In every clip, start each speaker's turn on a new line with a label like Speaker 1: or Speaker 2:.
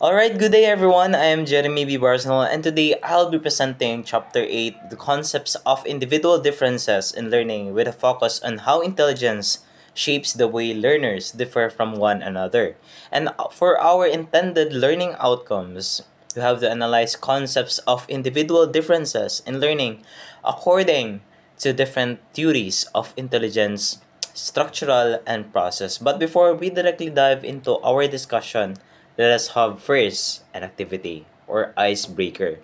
Speaker 1: Alright, good day everyone. I am Jeremy B. Barcelona and today I'll be presenting Chapter 8, the concepts of individual differences in learning with a focus on how intelligence shapes the way learners differ from one another. And for our intended learning outcomes, we have to analyze concepts of individual differences in learning according to different theories of intelligence, structural, and process. But before we directly dive into our discussion, let us have first an activity or icebreaker.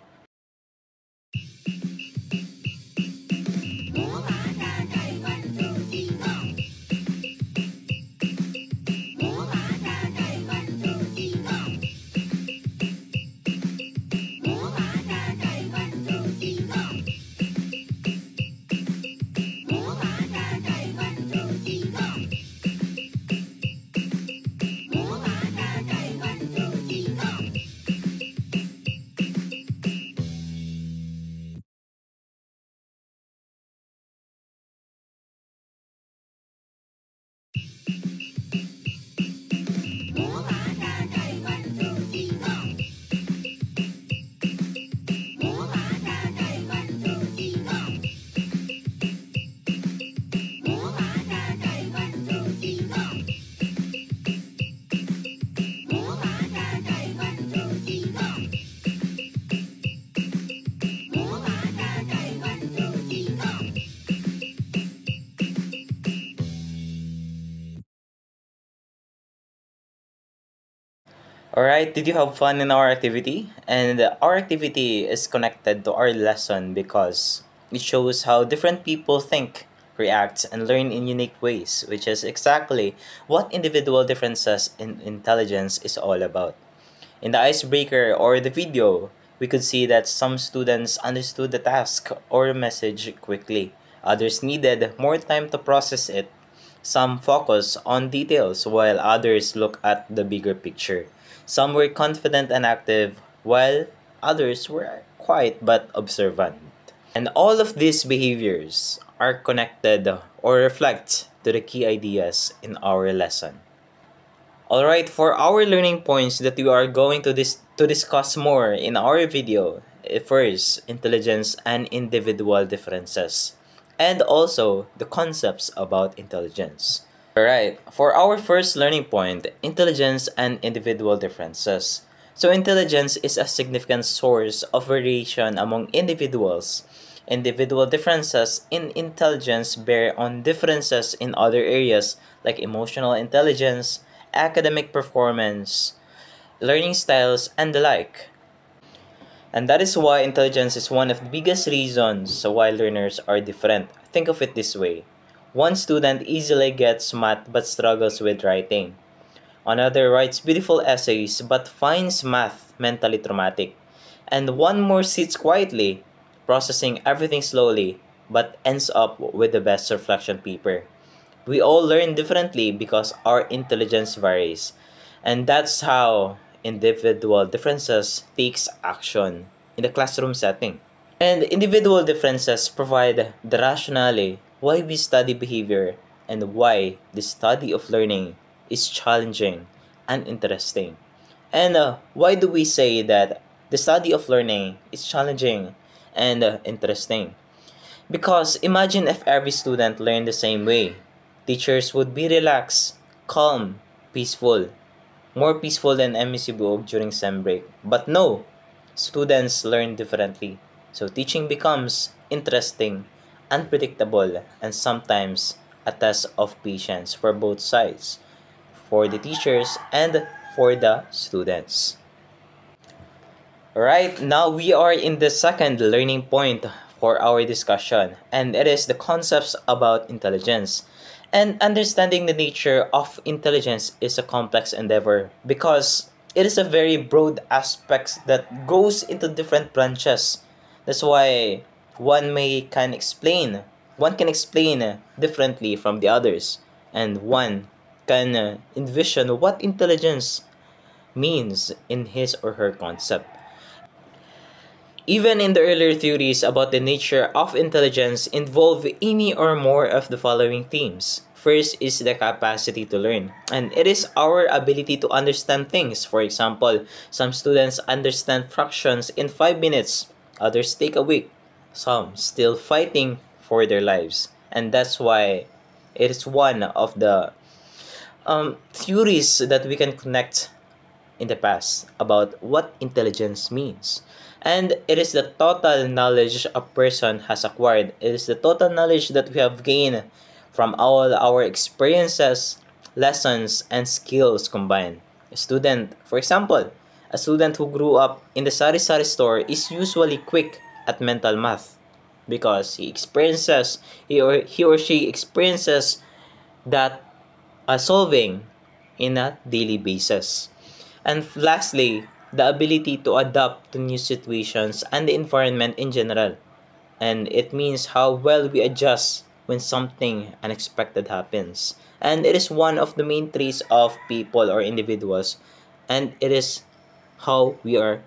Speaker 1: Alright, did you have fun in our activity? And our activity is connected to our lesson because it shows how different people think, react, and learn in unique ways, which is exactly what individual differences in intelligence is all about. In the icebreaker or the video, we could see that some students understood the task or message quickly. Others needed more time to process it. Some focus on details while others look at the bigger picture. Some were confident and active while others were quiet but observant. And all of these behaviors are connected or reflect to the key ideas in our lesson. Alright, for our learning points that we are going to discuss more in our video, first, intelligence and individual differences, and also the concepts about intelligence. Alright, for our first learning point, intelligence and individual differences. So intelligence is a significant source of variation among individuals. Individual differences in intelligence bear on differences in other areas like emotional intelligence, academic performance, learning styles, and the like. And that is why intelligence is one of the biggest reasons why learners are different. Think of it this way. One student easily gets math but struggles with writing. Another writes beautiful essays but finds math mentally traumatic. And one more sits quietly, processing everything slowly, but ends up with the best reflection paper. We all learn differently because our intelligence varies. And that's how individual differences takes action in the classroom setting. And individual differences provide the rationale why we study behavior and why the study of learning is challenging and interesting. And why do we say that the study of learning is challenging and interesting? Because imagine if every student learned the same way. Teachers would be relaxed, calm, peaceful, more peaceful than MEC Buog during sem break. But no, students learn differently. So teaching becomes interesting, unpredictable, and sometimes a test of patience for both sides, for the teachers and for the students. Right, now we are in the second learning point for our discussion, and it is the concepts about intelligence. And understanding the nature of intelligence is a complex endeavor because it is a very broad aspect that goes into different branches. That's why one can explain differently from the others, and one can envision what intelligence means in his or her concept. Even in the earlier theories about the nature of intelligence involve any or more of the following themes. First is the capacity to learn, and it is our ability to understand things. For example, some students understand fractions in 5 minutes, others take a week, some still fighting for their lives. And that's why it is one of the theories that we can connect in the past about what intelligence means. And it is the total knowledge a person has acquired. It is the total knowledge that we have gained from all our experiences, lessons, and skills combined. A student, for example, a student who grew up in the sari-sari store is usually quick at mental math because he or she experiences that solving in a daily basis. And lastly, the ability to adapt to new situations and the environment in general. And it means how well we adjust when something unexpected happens. And it is one of the main traits of people or individuals. And it is how we are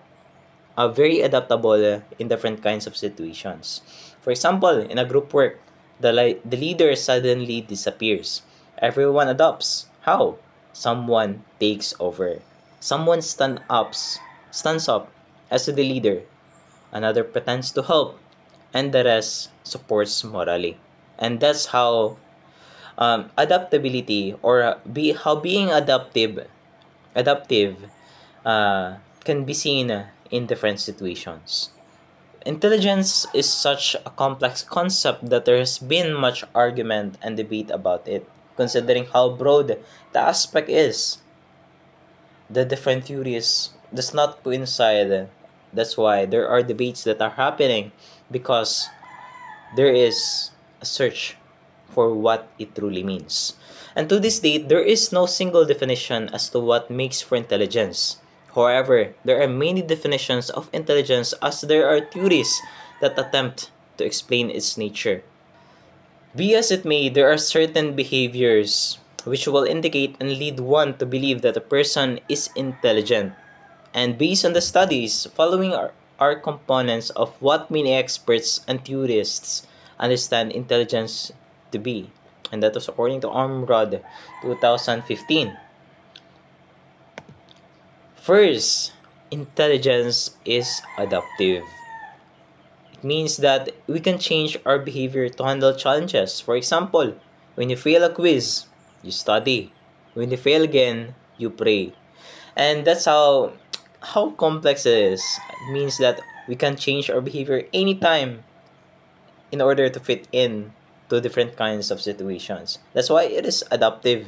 Speaker 1: very adaptable in different kinds of situations. For example, in a group work, the leader suddenly disappears. Everyone adopts. How? Someone takes over. Someone stands up as the leader. Another pretends to help, and the rest supports morally. And that's how adaptability or how being adaptive can be seen in different situations. Intelligence is such a complex concept that there has been much argument and debate about it, considering how broad the aspect is. The different theories does not coincide. That's why there are debates that are happening because there is a search for what it truly means. And to this date, there is no single definition as to what makes for intelligence. However, there are many definitions of intelligence as there are theories that attempt to explain its nature. Be as it may, there are certain behaviors which will indicate and lead one to believe that a person is intelligent. And based on the studies, following are components of what many experts and theorists understand intelligence to be. And that was according to Armrod 2015. First, intelligence is adaptive. It means that we can change our behavior to handle challenges. For example, when you fail a quiz, you study. When you fail again, you pray. And that's how complex it is. It means that we can change our behavior anytime in order to fit in to different kinds of situations. That's why it is adaptive.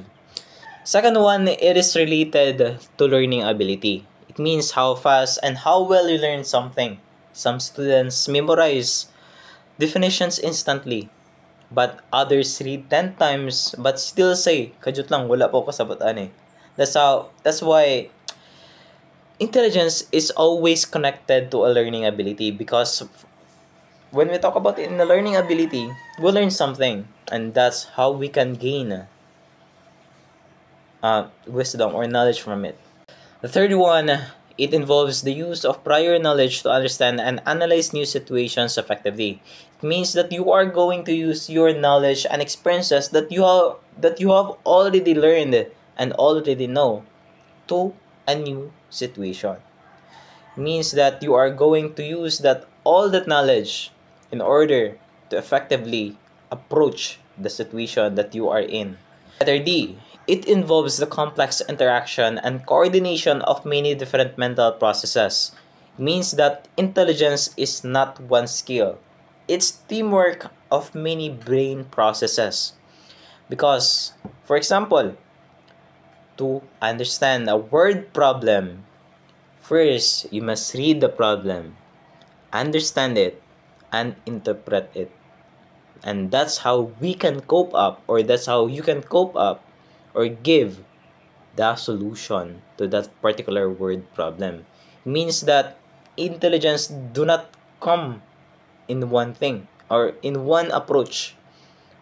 Speaker 1: Second one, it is related to learning ability. It means how fast and how well you learn something. Some students memorize definitions instantly, but others read 10 times but still say, "Kajut lang, wala po kasabatan eh." That's why intelligence is always connected to a learning ability, because when we talk about in the learning ability, we learn something, and that's how we can gain wisdom or knowledge from it. The third one, it involves the use of prior knowledge to understand and analyze new situations effectively. It means that you are going to use your knowledge and experiences that you have already learned and already know to a new situation. It means that you are going to use all that knowledge in order to effectively approach the situation that you are in. Letter D, it involves the complex interaction and coordination of many different mental processes. It means that intelligence is not one skill. It's teamwork of many brain processes. Because, for example, to understand a word problem, first you must read the problem, understand it, and interpret it. And that's how we can cope up, or that's how you can cope up or give the solution to that particular word problem. It means that intelligence do not come in one thing or in one approach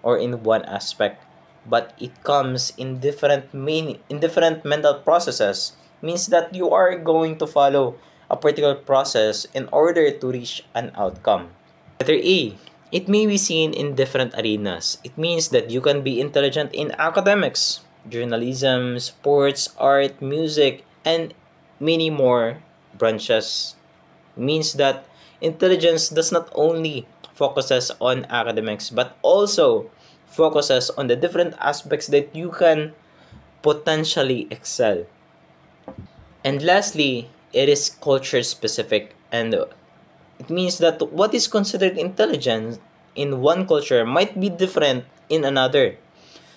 Speaker 1: or in one aspect, but it comes in different mental processes. It means that you are going to follow a particular process in order to reach an outcome. Letter E, It may be seen in different arenas. It means that you can be intelligent in academics, journalism, sports, art, music, and many more branches. It means that intelligence does not only focuses on academics but also focuses on the different aspects that you can potentially excel. And lastly, it is culture specific, and it means that what is considered intelligence in one culture might be different in another.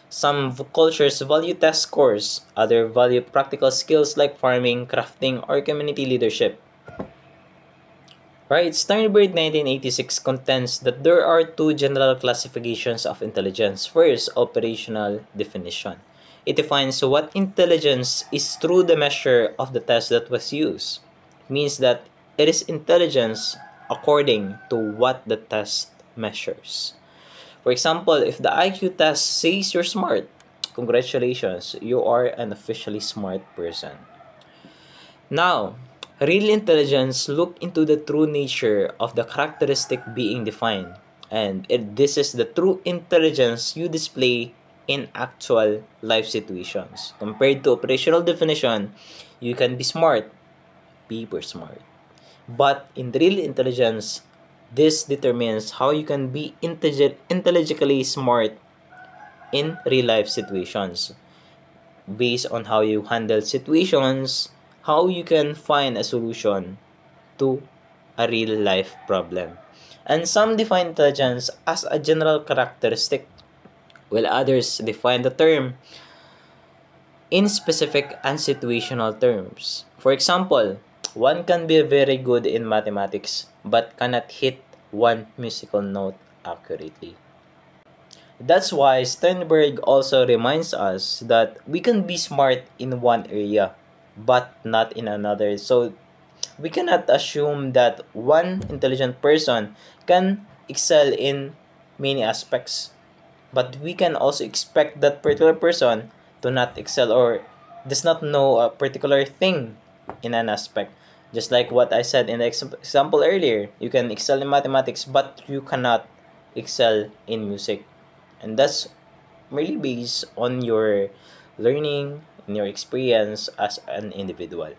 Speaker 1: Some cultures value test scores, others value practical skills like farming, crafting, or community leadership. Right, Sternberg 1986 contends that there are two general classifications of intelligence. First, operational definition. It defines what intelligence is through the measure of the test that was used. It means that it is intelligence according to what the test measures. For example, if the IQ test says you're smart, congratulations, you are an officially smart person. Now, real intelligence look into the true nature of the characteristic being defined, and this is the true intelligence you display in actual life situations. Compared to operational definition, you can be smart, super smart. But in real intelligence, this determines how you can be intelligently smart in real life situations based on how you handle situations, how you can find a solution to a real life problem. And some define intelligence as a general characteristic, while others define the term in specific and situational terms. For example, one can be very good in mathematics but cannot hit one musical note accurately. That's why Sternberg also reminds us that we can be smart in one area but not in another. So we cannot assume that one intelligent person can excel in many aspects. But we can also expect that particular person to not excel or does not know a particular thing in an aspect. Just like what I said in the example earlier, you can excel in mathematics but you cannot excel in music. And that's really based on your learning and your experience as an individual.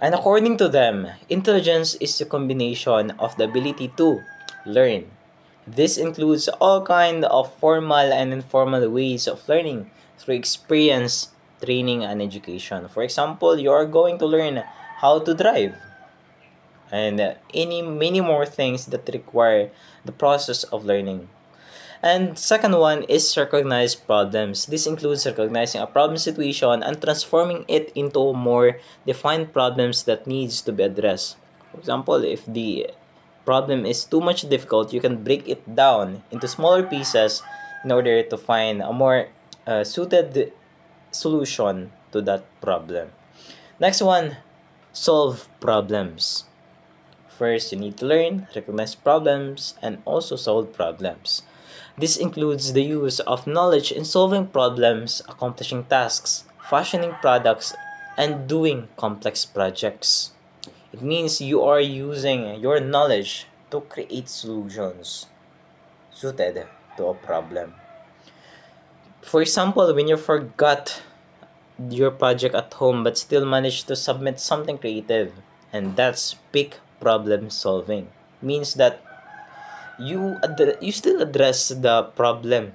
Speaker 1: And according to them, intelligence is a combination of the ability to learn. This includes all kinds of formal and informal ways of learning through experience, training, and education. For example, you are going to learn how to drive and any many more things that require the process of learning. And second one is recognize problems. This includes recognizing a problem situation and transforming it into more defined problems that needs to be addressed. For example, if the problem is too much difficult, you can break it down into smaller pieces in order to find a more suited solution to that problem. Next one, solve problems. First, you need to learn, recognize problems, and also solve problems. This includes the use of knowledge in solving problems, accomplishing tasks, fashioning products, and doing complex projects. It means you are using your knowledge to create solutions suited to a problem. For example, when you forgot your project at home but still managed to submit something creative, and that's peak problem solving. Means that you still address the problem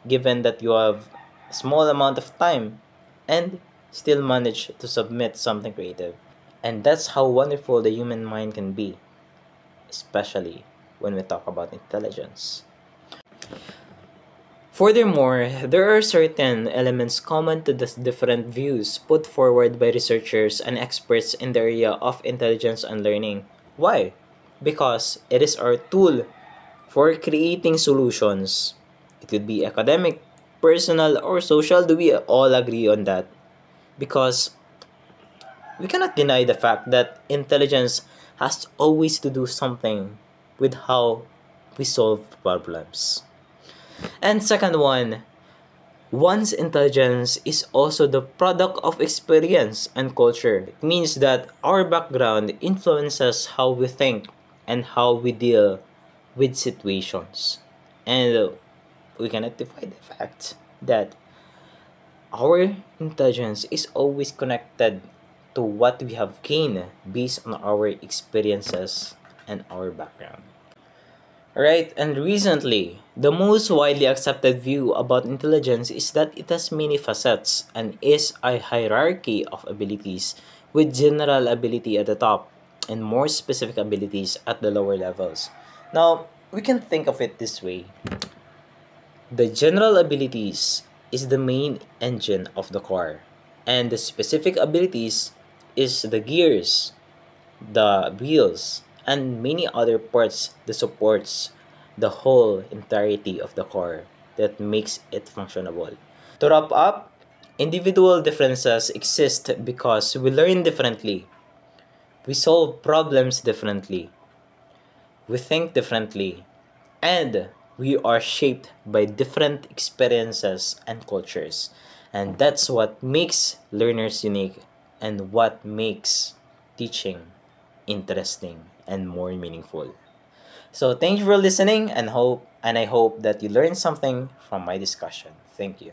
Speaker 1: given that you have a small amount of time and still manage to submit something creative. And that's how wonderful the human mind can be, especially when we talk about intelligence. Furthermore, there are certain elements common to the different views put forward by researchers and experts in the area of intelligence and learning. Why? Because it is our tool for creating solutions. It could be academic, personal, or social. Do we all agree on that? Because we cannot deny the fact that intelligence has always to do something with how we solve problems. And second one, one's intelligence is also the product of experience and culture. It means that our background influences how we think and how we deal with situations. And we cannot defy the fact that our intelligence is always connected to what we have gained based on our experiences and our background. Right, and recently, the most widely accepted view about intelligence is that it has many facets and is a hierarchy of abilities, with general ability at the top and more specific abilities at the lower levels. Now, we can think of it this way: the general abilities is the main engine of the car, and the specific abilities is the gears, the wheels, and many other parts that supports the whole entirety of the car that makes it functionable. To wrap up, individual differences exist because we learn differently, we solve problems differently, we think differently, and we are shaped by different experiences and cultures. And that's what makes learners unique and what makes teaching interesting and more meaningful. So thank you for listening and I hope that you learned something from my discussion. Thank you.